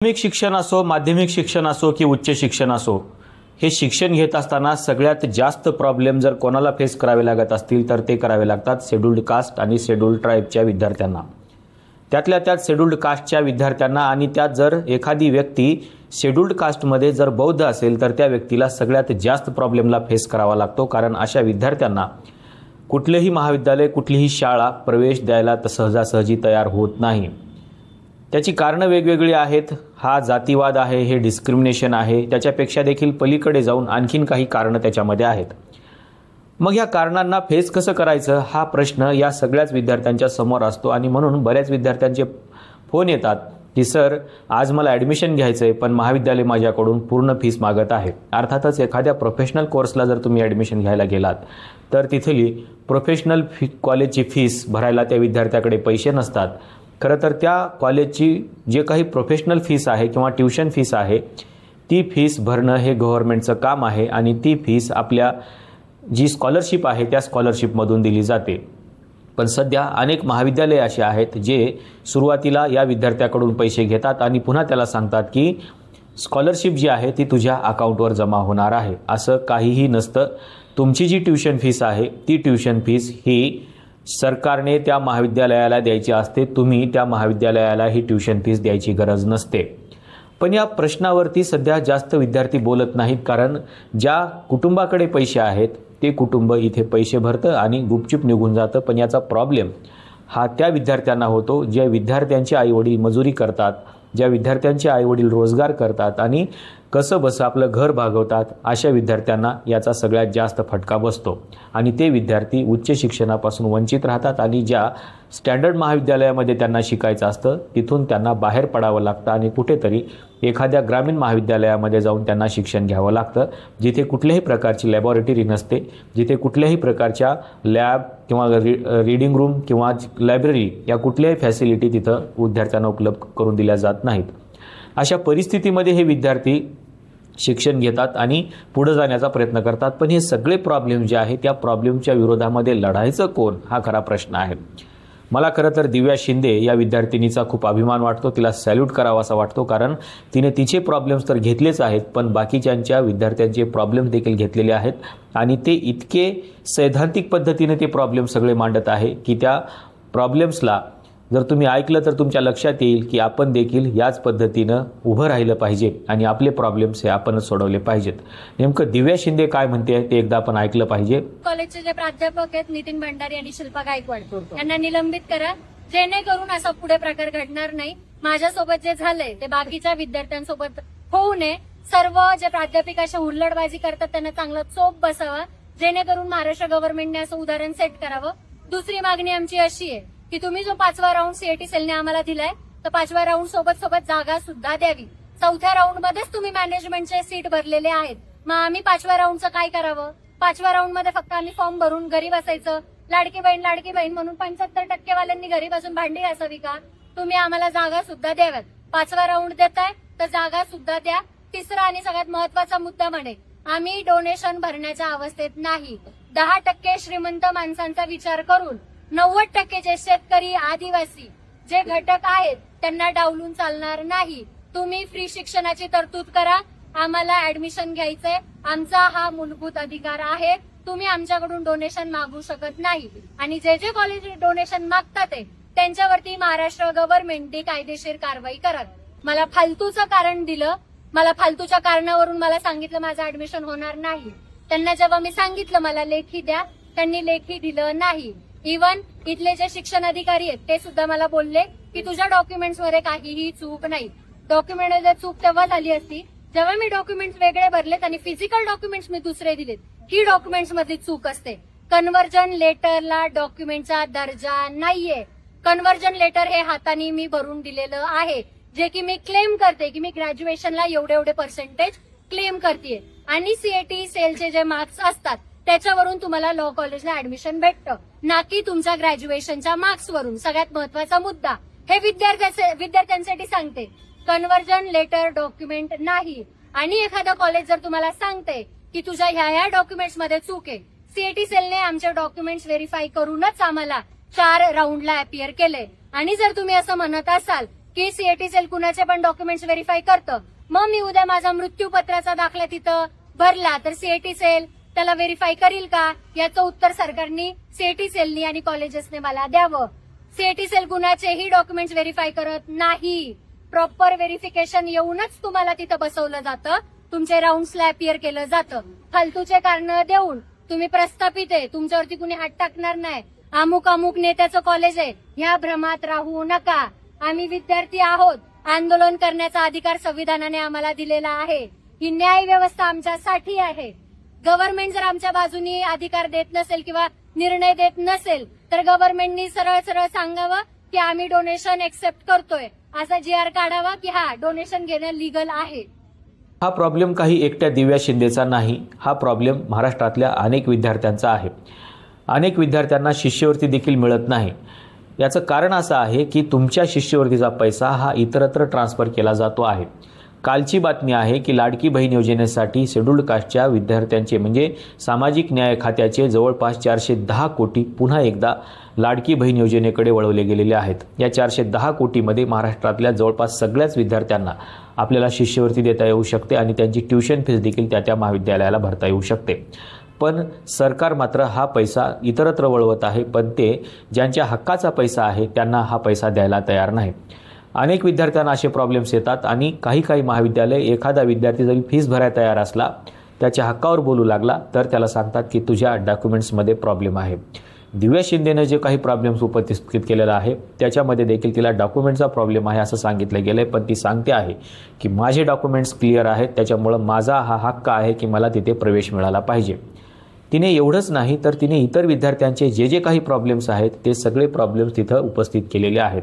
प्राथमिक शिक्षण असो, माध्यमिक शिक्षण असो की उच्च शिक्षण असो, हे शिक्षण घेत असताना सगळ्यात जास्त प्रॉब्लेम जर कोणाला फेस करावे लागत असतील तर ते करावे लागतात शेड्यूल्ड कास्ट आणि शेड्यूल्ड ट्राईबच्या विद्यार्थ्यांना। त्यातल्या त्यात शेड्यूल्ड कास्टच्या विद्यार्थ्यांना आणि त्यात जर एखादी व्यक्ती शेड्यूल्ड कास्टमध्ये जर बौद्ध असेल तर त्या व्यक्तीला सगळ्यात जास्त प्रॉब्लेमला फेस करावा लागतो, कारण अशा विद्यार्थ्यांना कुठलेही महाविद्यालय, कुठलीही शाळा प्रवेश द्यायला सहजासहजी तयार होत नाही। त्याची कारणं वेगवेगळी आहेत। हा जातीवाद आहे, हे डिस्क्रिमिनेशन आहे, त्याच्यापेक्षा देखील पलीकडे जाऊन आणखीन काही कारणं त्याच्यामध्ये आहेत। मग या कारणांना फेस कसं करायचं हा प्रश्न या सगळ्याच विद्यार्थ्यांच्या समोर असतो आणि म्हणून बऱ्याच विद्यार्थ्यांचे फोन येतात की सर, आज मला ॲडमिशन घ्यायचं आहे पण महाविद्यालय माझ्याकडून पूर्ण फीस मागत आहे। अर्थातच एखाद्या प्रोफेशनल कोर्सला जर तुम्ही ॲडमिशन घ्यायला गेलात तर तिथली प्रोफेशनल कॉलेजची फीस भरायला त्या विद्यार्थ्याकडे पैसे नसतात। खरं तर त्या कॉलेजची जे काही प्रोफेशनल फीस आहे किंवा ट्युशन फीस आहे ती फीस भरणं हे गव्हर्नमेंटचं काम आहे आणि ती फीस आपल्या जी स्कॉलरशिप आहे त्या स्कॉलरशिपमधून दिली जाते। पण सध्या अनेक महाविद्यालये अशी आहेत जे सुरुवातीला या विद्यार्थ्याकडून पैसे घेतात आणि पुन्हा त्याला सांगतात की स्कॉलरशिप जी आहे ती तुझ्या अकाउंटवर जमा होणार आहे। असं काहीही नसतं। तुमची जी ट्युशन फीस आहे ती ट्युशन फीस ही सरकारने त्या महाविद्यालयाला द्यायची असते, तुम्ही त्या महाविद्यालयाला ही ट्युशन फीस द्यायची गरज नसते। पण या प्रश्नावरती सध्या जास्त विद्यार्थी बोलत नाहीत, कारण ज्या कुटुंबाकडे पैसे आहेत ते कुटुंब इथे पैसे भरतं आणि गुपचूप निघून जातं। पण याचा प्रॉब्लेम हा त्या विद्यार्थ्यांना होतो ज्या विद्यार्थ्यांचे आईवडील मजुरी करतात, ज्या विद्यार्थ्यांचे आईवडील रोजगार करतात आणि कसं बसं आपलं घर भागवतात, अशा विद्यार्थ्यांना याचा सगळ्यात जास्त फटका बसतो आणि ते विद्यार्थी उच्च शिक्षणापासून वंचित राहतात आणि ज्या स्टँडर्ड महाविद्यालयामध्ये त्यांना शिकायचं असतं तिथून त्यांना बाहेर पडावं लागतं आणि कुठेतरी एखाद्या ग्रामीण महाविद्यालयामध्ये जाऊन त्यांना शिक्षण घ्यावं लागतं, जिथे कुठल्याही प्रकारची लॅबॉरेटरी नसते, जिथे कुठल्याही प्रकारच्या लॅब किंवा रीडिंग रूम किंवा लायब्ररी या कुठल्याही फॅसिलिटी तिथं विद्यार्थ्यांना उपलब्ध करून दिल्या जात नाहीत। अशा परिस्थितीमध्ये हे विद्यार्थी शिक्षण घेतात आणि पुढे जाण्याचा प्रयत्न करतात। पण हे सगळे प्रॉब्लेम जे आहे त्या प्रॉब्लेमच्या विरोधामध्ये लढायचं कोण हा खरा प्रश्न आहे। मला खरं तर दिव्या शिंदे या विद्यार्थिनीचा खूप अभिमान वाटतो, तिला सॅल्यूट करावा असा वाटतो, कारण तिने तिचे प्रॉब्लेम्स तर घेतलेच आहेत पण बाकीच्यांच्या विद्यार्थ्यांचे प्रॉब्लेम्स देखील घेतलेले आहेत आणि ते इतके सैद्धांतिक पद्धतीने ते प्रॉब्लेम सगळे मांडत आहे की त्या प्रॉब्लेम्सला जर तुम्ही ऐकलं तर तुमच्या लक्षात येईल की आपण देखील याच पद्धतीनं उभं राहिलं पाहिजे आणि आपले प्रॉब्लेम्स हे आपणच सोडवले पाहिजेत। नेमकं दिव्या शिंदे काय म्हणते ते एकदा आपण ऐकलं पाहिजे। कॉलेजचे जे प्राध्यापक आहेत नितीन भंडारी आणि शिल्पा गायकवाड यांना निलंबित करा, जेणेकरून असा पुढे प्रकार घडणार नाही। माझ्यासोबत जे झालंय ते बाकीच्या विद्यार्थ्यांसोबत होऊ नये। सर्व जे प्राध्यापिका अशा हुल्लडबाजी करतात त्यांना चांगला चोप बसावा, जेणेकरून महाराष्ट्र गव्हर्नमेंटने असं उदाहरण सेट करावं। दुसरी मागणी आमची अशी आहे की तुम्ही जो 5वा राऊंड सीएटी सेलने आम्हाला दिलाय तर 5व्या राऊंड सोबत जागा सुद्धा द्यावी। 4थ्या राऊंड मध्येच तुम्ही मॅनेजमेंटचे सीट भरलेले आहेत, मग आम्ही 5व्या राऊंडचं काय करावं? 5व्या राऊंड मध्ये फक्त आम्ही फॉर्म भरून घरी बसायचं, लाडकी बहीण म्हणून 75% वाल्यांनी घरी बसून भांडी घासावी का? तुम्ही आम्हाला जागा सुद्धा द्याव्यात। 5वा राऊंड देताय तर जागा सुद्धा द्या। तिसरा आणि सगळ्यात महत्वाचा मुद्दा म्हणे, आम्ही डोनेशन भरण्याच्या अवस्थेत नाही। 10% श्रीमंत माणसांचा विचार करून 90% जे शेतकरी, आदिवासी जे घटक आहेत त्यांना डावलून चालणार नाही। तुम्ही फ्री शिक्षणाची तरतूद करा, आम्हाला ऍडमिशन घ्यायचंय, आमचा हा मूलभूत अधिकार आहे। तुम्ही आमच्याकडून डोनेशन मागू शकत नाही आणि जे जे कॉलेज डोनेशन मागतात त्यांच्यावरती महाराष्ट्र गव्हर्नमेंटने कायदेशीर कारवाई करत। मला फालतूचं कारण दिलं, मला फालतूच्या कारणावरून मला सांगितलं माझं ऍडमिशन होणार नाही। त्यांना जेव्हा मी सांगितलं मला लेखी द्या, त्यांनी लेखी दिलं नाही। इव्हन इथले जे शिक्षण अधिकारी आहेत ते सुद्धा मला बोलले की तुझ्या डॉक्युमेंट्स मध्ये काहीही चूक नाही। डॉक्युमेंटमध्ये चूक तेव्हा झाली असती जेव्हा मी डॉक्युमेंट्स वेगळे भरलेत आणि फिजिकल डॉक्युमेंट्स मी दुसरे दिलेत, ही डॉक्युमेंट्स मधली चूक असते। कन्व्हर्जन लेटरला डॉक्युमेंटचा दर्जा नाहीये। कन्व्हर्जन लेटर हे हाताने मी भरून दिलेलं आहे, जे की मी क्लेम करते की मी ग्रॅज्युएशनला एवढे पर्सेंटेज क्लेम करते आणि सीएटी सेलचे जे मार्क्स असतात त्याच्यावरून तुम्हाला लॉ कॉलेजला ऍडमिशन भेटतं, ना की तुमच्या ग्रॅज्युएशनच्या मार्क्सवरून। सगळ्यात महत्वाचा मुद्दा हे विद्यार्थ्यांसाठी सांगते, कन्व्हर्जन लेटर डॉक्युमेंट नाही। आणि एखादा कॉलेज जर तुम्हाला सांगते की तुझ्या ह्या डॉक्युमेंट्स मध्ये चूक आहे, सीएटी सेलने आमचे डॉक्युमेंट्स व्हेरीफाय करूनच आम्हाला 4 राऊंडला अपियर केले आणि जर तुम्ही असं म्हणत असाल की सीएटी सेल कुणाचे पण डॉक्युमेंट्स व्हेरीफाय करतं. मग मी उद्या माझा मृत्यूपत्राचा दाखला तिथं भरला तर सीएटी सेल त्याला व्हेरीफाय करील का, याचं उत्तर सरकारने सीएटी सेलनी आणि कॉलेजेसने मला द्यावं. सीएटी सेल कुणाचेही डॉक्युमेंट्स व्हेरीफाय करत नाही. प्रॉपर व्हेरिफिकेशन येऊनच तुम्हाला तिथं बसवलं जातं, तुमचे राऊंड्सला अपियर केलं जातं. फालतूचे कारण देऊन तुम्ही प्रस्थापित आहे, तुमच्यावरती कुणी हात टाकणार नाही, अमुक नेत्याचं कॉलेज आहे, ह्या भ्रमात राहू नका. आम्ही विद्यार्थी आहोत, आंदोलन करण्याचा अधिकार संविधानाने आम्हाला दिलेला आहे. ही न्याय व्यवस्था आमच्यासाठी आहे. गव्हर्नमेंट जर आमच्या बाजूनी अधिकार देत नसेल किंवा निर्णय देत नसेल तर गव्हर्नमेंटनी सरळ सरळ सांगावं की आम्ही डोनेशन एक्सेप्ट करतोय, असा GR काढावा की हा डोनेशन घेणं लिगल आहे. हा प्रॉब्लेम काही एकट्या दिव्या शिंदेचा नाही, हा प्रॉब्लेम महाराष्ट्रातल्या अनेक विद्यार्थ्यांचा आहे. अनेक विद्यार्थ्यांना शिष्यवृत्ती देखील मिळत नाही. याचं कारण असं आहे की तुमच्या शिष्यवृत्तीचा पैसा हा इतरत्र ट्रान्सफर केला जातो आहे. कालची बातमी आहे की लाडकी बहीण योजनेसाठी शेड्यूल्ड कास्टच्या विद्यार्थ्यांचे म्हणजे सामाजिक न्याय खात्याचे जवळपास 410 कोटी पुन्हा एकदा लाडकी बहीण योजनेकडे वळवले गेलेले आहेत. या 410 कोटीमध्ये महाराष्ट्रातल्या जवळपास सगळ्याच विद्यार्थ्यांना आपल्याला शिष्यवृत्ती देता येऊ शकते आणि त्यांची ट्युशन फीस देखील त्या महाविद्यालयाला भरता येऊ शकते. पण सरकार मात्र हा पैसा इतरत्र वळवत आहे, पण ते ज्यांच्या हक्काचा पैसा आहे त्यांना हा पैसा द्यायला तयार नाही. अनेक विद्यार्थ्यांना असे प्रॉब्लेम्स येतात आणि काही महाविद्यालय एखादा विद्यार्थी जरी फीस भरायला तयार असला, त्याच्या हक्कावर बोलू लागला तर त्याला सांगतात की तुझ्या डॉक्युमेंट्समध्ये प्रॉब्लेम आहे. दिव्या शिंदेने जे काही प्रॉब्लेम्स उपस्थित केलेला आहे त्याच्यामध्ये देखील तिला डॉक्युमेंटचा प्रॉब्लेम आहे असं सांगितलं गेलं आहे, पण ती सांगते आहे की माझे डॉक्युमेंट्स क्लिअर आहेत, त्याच्यामुळं माझा हा हक्क आहे की मला तिथे प्रवेश मिळाला पाहिजे. तिने एवढंच नाही तर तिने इतर विद्यार्थ्यांचे जे काही प्रॉब्लेम्स आहेत ते सगळे प्रॉब्लेम्स तिथं उपस्थित केलेले आहेत.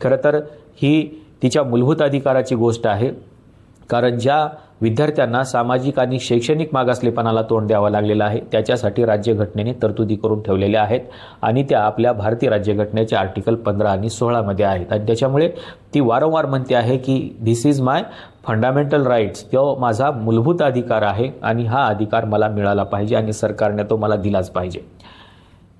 खरं तर ही तिच्या मूलभूत अधिकाराची गोष्ट आहे, कारण ज्या विद्यार्थ्यांना सामाजिक आणि शैक्षणिक मागासलेपणाला तोंड द्यावं लागलेलं आहे त्याच्यासाठी राज्यघटनेने तरतुदी करून ठेवलेल्या आहेत आणि त्या आपल्या भारतीय राज्यघटनेच्या आर्टिकल 15 आणि 16 मध्ये आहेत. आणि त्याच्यामुळे ती वारंवार म्हणते आहे की this is my fundamental rights, तो माझा मूलभूत अधिकार आहे आणि हा अधिकार मला मिळाला पाहिजे आणि सरकारने तो मला दिलाच पाहिजे.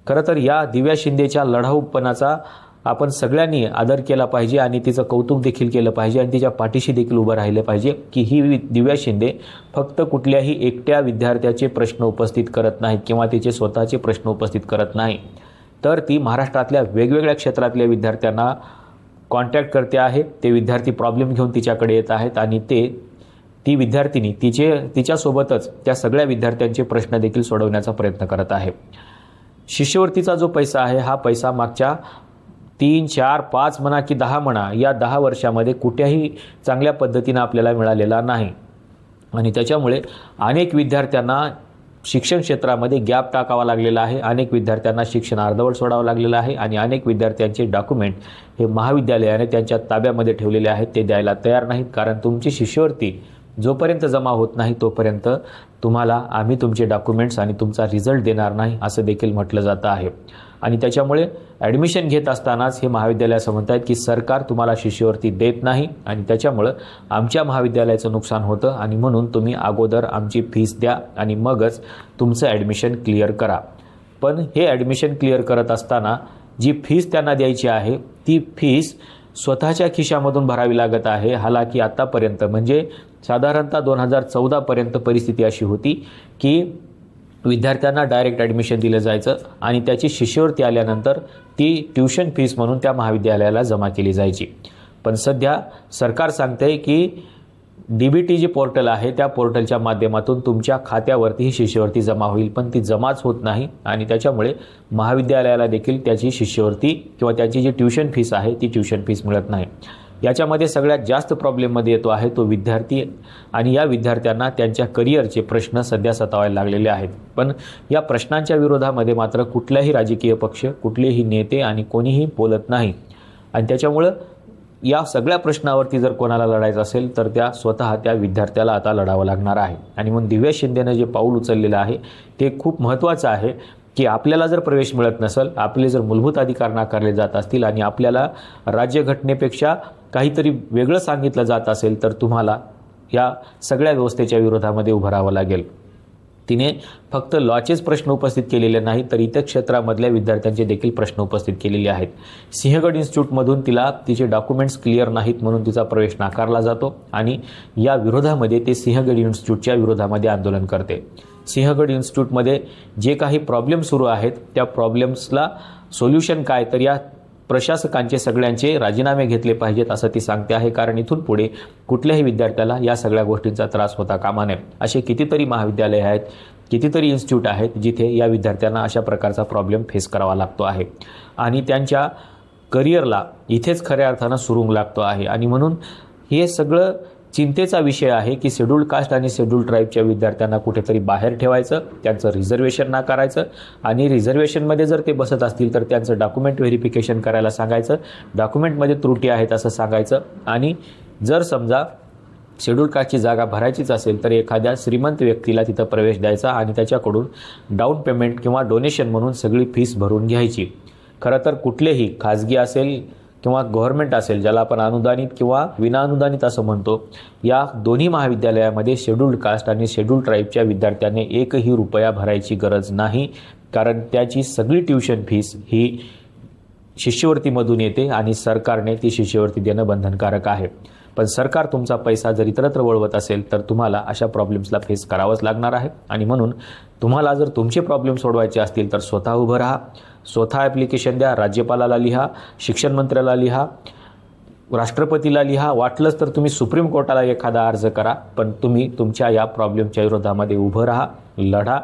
खरं तर या दिव्या शिंदेच्या लढाऊपणाचा आपण सगळ्यांनी आदर केला पाहिजे आणि तिचं कौतुक देखील केलं पाहिजे आणि तिच्या पाठीशी देखील उभं राहिलं पाहिजे की ही दिव्या शिंदे फक्त कुठल्याही एकट्या विद्यार्थ्याचे प्रश्न उपस्थित करत नाही किंवा तिचे स्वतःचे प्रश्न उपस्थित करत नाही, तर ती महाराष्ट्रातल्या वेगवेगळ्या क्षेत्रातल्या विद्यार्थ्यांना कॉन्टॅक्ट करते आहे. ते विद्यार्थी प्रॉब्लेम घेऊन तिच्याकडे येत आहेत आणि ती विद्यार्थिनी तिच्यासोबतच त्या सगळ्या विद्यार्थ्यांचे प्रश्न देखील सोडवण्याचा प्रयत्न करत आहे. शिष्यवृत्तीचा जो पैसा आहे हा पैसा मागच्या 3, 4, 5 म्हणा की 10 म्हणा या 10 वर्षामध्ये कुठल्याही चांगल्या पद्धतीनं आपल्याला मिळालेला नाही आणि त्याच्यामुळे अनेक विद्यार्थ्यांना शिक्षण क्षेत्रामध्ये गॅप टाकावा लागलेला आहे. अनेक विद्यार्थ्यांना शिक्षण अर्धवट सोडावं लागलेलं आहे आणि अनेक विद्यार्थ्यांचे डॉक्युमेंट हे महाविद्यालयाने त्यांच्या ताब्यामध्ये ठेवलेले आहेत, ते द्यायला तयार नाहीत. कारण तुमची शिष्यवृत्ती जोपर्यंत जमा होत नाही तोपर्यंत तुम्हाला आम्ही तुमचे डॉक्युमेंट्स आणि तुमचा रिझल्ट देणार नाही असं देखील म्हटलं जातं आहे. आणि त्याच्यामुळे ॲडमिशन घेत असतानाच हे महाविद्यालय असं म्हणत आहेत की सरकार तुम्हाला शिष्यवृत्ती देत नाही आणि त्याच्यामुळं आमच्या महाविद्यालयाचं नुकसान होतं आणि म्हणून तुम्ही अगोदर आमची फीस द्या आणि मगच तुमचं ॲडमिशन क्लिअर करा. पण हे ॲडमिशन क्लिअर करत असताना जी फीस त्यांना द्यायची आहे ती फीस स्वतःच्या खिशामधून भरावी लागत आहे. हालाकी आतापर्यंत म्हणजे साधारणतः 2014 पर्यंत परिस्थिती अशी होती की विद्यार्थ्यांना डायरेक्ट ॲडमिशन दिलं जायचं आणि त्याची शिष्यवृत्ती आल्यानंतर ती ट्युशन फीस म्हणून त्या महाविद्यालयाला जमा केली जायची. पण सध्या सरकार सांगते की DBT जे पोर्टल आहे त्या पोर्टलच्या माध्यमातून तुमच्या खात्यावरती ही शिष्यवृत्ती जमा होईल, पण ती जमाच होत नाही आणि त्याच्यामुळे महाविद्यालयाला देखील त्याची शिष्यवृत्ती किंवा त्याची जी ट्युशन फीस आहे ती ट्युशन फीस मिळत नाही. याच्यामध्ये सगळ्यात जास्त प्रॉब्लेममध्ये येतो आहे तो विद्यार्थी आणि या विद्यार्थ्यांना त्यांच्या करिअरचे प्रश्न सध्या सतावायला लागलेले आहेत. पण या प्रश्नांच्या विरोधामध्ये मात्र कुठलाही राजकीय पक्ष, कुठलेही नेते आणि कोणीही बोलत नाही आणि त्याच्यामुळं या सगळ्या प्रश्नावरती जर कोणाला लढायचं असेल तर स्वतः त्या विद्यार्थ्याला आता लढावं लागणार आहे. आणि म्हणून दिव्या शिंदेनं जे पाऊल उचललेलं आहे ते खूप महत्त्वाचं आहे की आपल्याला जर प्रवेश मिळत नसेल, आपले जर मूलभूत अधिकार नाकारले जात असतील आणि आपल्याला राज्यघटनेपेक्षा काहीतरी वेगळं सांगितलं जात असेल तर तुम्हाला या सगळ्या व्यवस्थेच्या विरोधामध्ये उभं राहावं लागेल. तिने फक्त लॉचेच प्रश्न उपस्थित केलेले नाही तर इतर क्षेत्रामधल्या विद्यार्थ्यांचे देखील प्रश्न उपस्थित केलेले आहेत. सिंहगड इन्स्टिट्यूटमधून तिला तिचे डॉक्युमेंट्स क्लिअर नाहीत म्हणून तिचा प्रवेश नाकारला जातो आणि या विरोधामध्ये ते सिंहगड इन्स्टिट्यूटच्या विरोधामध्ये आंदोलन करते. सिंहगड इन्स्टिट्यूटमध्ये जे काही प्रॉब्लेम सुरू आहेत त्या प्रॉब्लेम्सला सोल्युशन काय, तर या प्रशासकांचे सगळ्यांचे राजीनामे घेतले पाहिजेत असं ती सांगते आहे. कारण इथून पुढे कुठल्याही विद्यार्थ्याला या सगळ्या गोष्टींचा त्रास होता कामा नये. असे कितीतरी महाविद्यालय आहेत, कितीतरी इन्स्टिट्यूट आहेत जिथे या विद्यार्थ्यांना अशा प्रकारचा प्रॉब्लेम फेस करावा लागतो आहे आणि त्यांच्या करिअरला इथेच खऱ्या अर्थानं सुरुंग लागतो आहे. आणि म्हणून हे सगळं चिंतेचा विषय आहे की शेड्यूल्ड कास्ट आणि शेड्यूल्ड ट्राईबच्या विद्यार्थ्यांना कुठेतरी बाहेर ठेवायचं, त्यांचं रिझर्वेशन नाकारायचं आणि रिझर्वेशनमध्ये जर ते बसत असतील तर त्यांचं डॉक्युमेंट व्हेरिफिकेशन करायला सांगायचं, डॉक्युमेंटमध्ये त्रुटी आहेत असं सांगायचं आणि जर समजा शेड्यूल्ड कास्टची जागा भरायचीच असेल तर एखाद्या श्रीमंत व्यक्तीला तिथं प्रवेश द्यायचा आणि त्याच्याकडून डाऊन पेमेंट किंवा डोनेशन म्हणून सगळी फीस भरून घ्यायची. खरं तर कुठलेही खाजगी असेल किंवा गव्हर्नमेंट असेल, ज्याला आपण अनुदानित किंवा विनाअनुदानित असं म्हणतो, या दोन्ही महाविद्यालयामध्ये शेड्यूल्ड कास्ट आणि शेड्यूल्ड ट्राईबच्या विद्यार्थ्याने एकही रुपया भरायची गरज नाही. कारण त्याची सगळी ट्युशन फीस ही शिष्यवृत्तीमधून येते आणि सरकारने ती शिष्यवृत्ती देणं बंधनकारक आहे. पण सरकार तुमचा पैसा जर इतरत्र वळवत असेल तर तुम्हाला अशा प्रॉब्लेम्सला फेस करावंच लागणार आहे. आणि म्हणून तुम्हाला जर तुमचे प्रॉब्लेम सोडवायचे असतील तर स्वतः उभं राहा, स्वतः ॲप्लिकेशन द्या, राज्यपालाला लिहा, शिक्षण मंत्र्याला लिहा, राष्ट्रपतीला लिहा, वाटलंच तर तुम्ही सुप्रीम कोर्टाला एखादा अर्ज करा. पण तुम्ही तुमच्या या प्रॉब्लेमच्या विरोधामध्ये उभं राहा, लढा,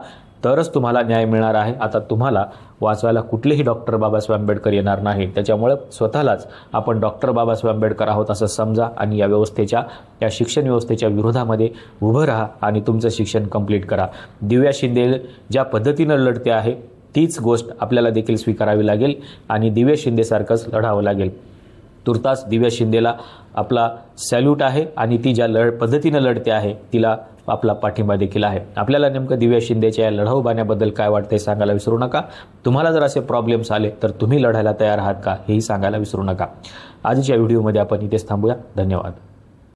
तरच तुम्हाला न्याय मिळणार आहे. आता तुम्हाला वाचवायला कुठलेही डॉक्टर बाबासाहेब आंबेडकर येणार नाही. त्याच्यामुळे स्वतःलाच आपण डॉक्टर बाबासाहेब आंबेडकर आहोत असं समजा आणि या शिक्षण व्यवस्थेच्या विरोधामध्ये उभं राहा आणि तुमचं शिक्षण कंप्लीट करा. दिव्या शिंदे ज्या पद्धतीनं लढते आहे तीच गोष्ट आपल्याला देखील स्वीकारावी लागेल आणि दिव्या शिंदेसारखंच लढावं लागेल. तुर्तास दिव्या शिंदेला आपला सॅल्यूट आहे आणि ती ज्या पद्धतीनं लढते आहे तिला आपला पाठिंबा देखील आहे. आपल्याला नेमकं दिव्या शिंदेच्या या लढाऊ बाण्याबद्दल काय वाटतंय सांगायला विसरू नका. तुम्हाला जर असे प्रॉब्लेम्स आले तर तुम्ही लढायला तयार आहात का हेही सांगायला विसरू नका. आजच्या व्हिडिओमध्ये आपण इथेच थांबूया. धन्यवाद.